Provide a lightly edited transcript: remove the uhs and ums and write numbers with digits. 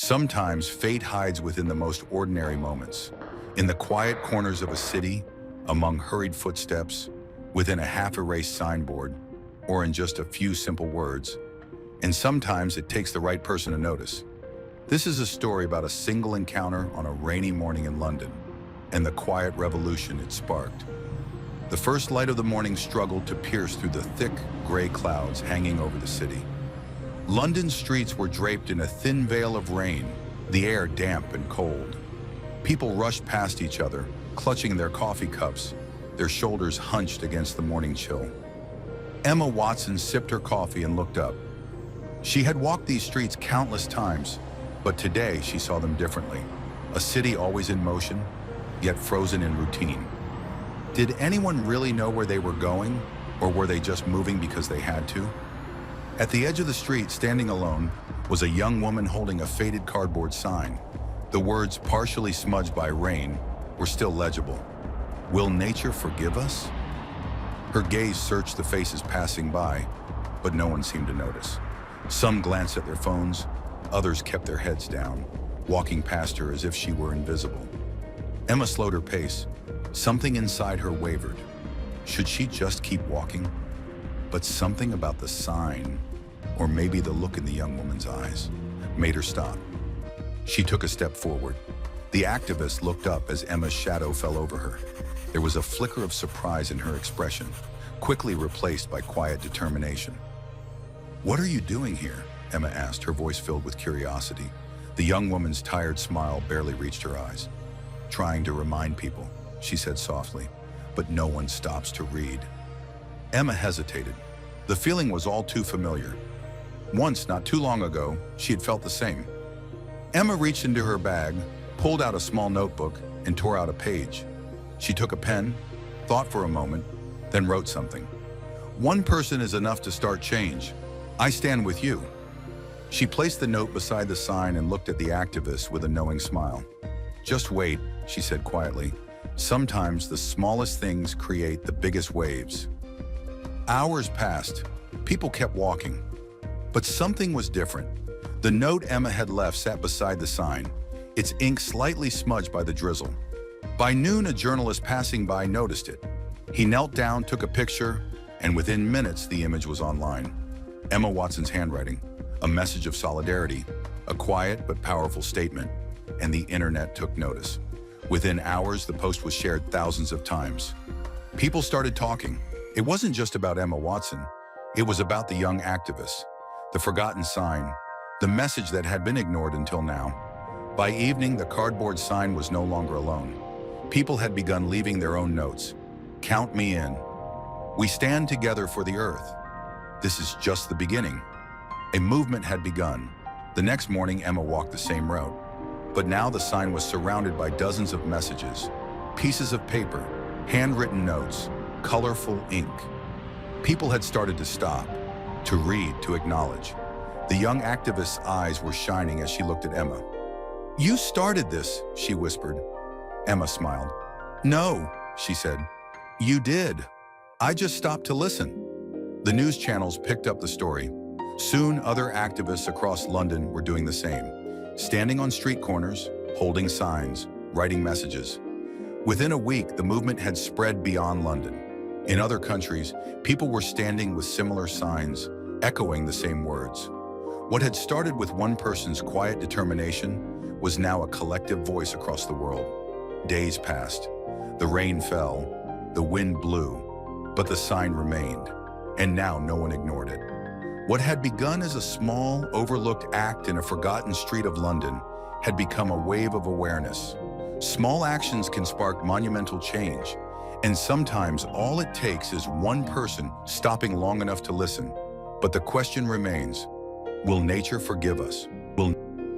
Sometimes fate hides within the most ordinary moments. In the quiet corners of a city, among hurried footsteps, within a half-erased signboard, or in just a few simple words. And sometimes it takes the right person to notice. This is a story about a single encounter on a rainy morning in London, and the quiet revolution it sparked. The first light of the morning struggled to pierce through the thick, gray clouds hanging over the city. London's streets were draped in a thin veil of rain, the air damp and cold. People rushed past each other, clutching their coffee cups, their shoulders hunched against the morning chill. Emma Watson sipped her coffee and looked up. She had walked these streets countless times, but today she saw them differently. A city always in motion, yet frozen in routine. Did anyone really know where they were going, or were they just moving because they had to? At the edge of the street, standing alone, was a young woman holding a faded cardboard sign. The words, partially smudged by rain, were still legible. "Will nature forgive us?" Her gaze searched the faces passing by, but no one seemed to notice. Some glanced at their phones, others kept their heads down, walking past her as if she were invisible. Emma slowed her pace. Something inside her wavered. Should she just keep walking? But something about the sign, or maybe the look in the young woman's eyes, made her stop. She took a step forward. The activist looked up as Emma's shadow fell over her. There was a flicker of surprise in her expression, quickly replaced by quiet determination. "What are you doing here?" Emma asked, her voice filled with curiosity. The young woman's tired smile barely reached her eyes. "Trying to remind people," she said softly, "but no one stops to read." Emma hesitated. The feeling was all too familiar. Once, not too long ago, she had felt the same. Emma reached into her bag, pulled out a small notebook, and tore out a page. She took a pen, thought for a moment, then wrote something. "One person is enough to start change. I stand with you." She placed the note beside the sign and looked at the activist with a knowing smile. "Just wait," she said quietly. "Sometimes the smallest things create the biggest waves." Hours passed. People kept walking. But something was different. The note Emma had left sat beside the sign, its ink slightly smudged by the drizzle. By noon, a journalist passing by noticed it. He knelt down, took a picture, and within minutes the image was online. Emma Watson's handwriting, a message of solidarity, a quiet but powerful statement, and the internet took notice. Within hours, the post was shared thousands of times. People started talking. It wasn't just about Emma Watson. It was about the young activist, the forgotten sign, the message that had been ignored until now. By evening, the cardboard sign was no longer alone. People had begun leaving their own notes. "Count me in. We stand together for the earth. This is just the beginning." A movement had begun. The next morning, Emma walked the same route. But now the sign was surrounded by dozens of messages, pieces of paper, handwritten notes, colorful ink. People had started to stop, to read, to acknowledge. The young activist's eyes were shining as she looked at Emma. "You started this," she whispered. Emma smiled. "No," she said. "You did. I just stopped to listen." The news channels picked up the story. Soon, other activists across London were doing the same, standing on street corners, holding signs, writing messages. Within a week, the movement had spread beyond London. In other countries, people were standing with similar signs, echoing the same words. What had started with one person's quiet determination was now a collective voice across the world. Days passed. The rain fell. The wind blew. But the sign remained. And now no one ignored it. What had begun as a small, overlooked act in a forgotten street of London had become a wave of awareness. Small actions can spark monumental change. And sometimes all it takes is one person stopping long enough to listen. But the question remains, will nature forgive us? Will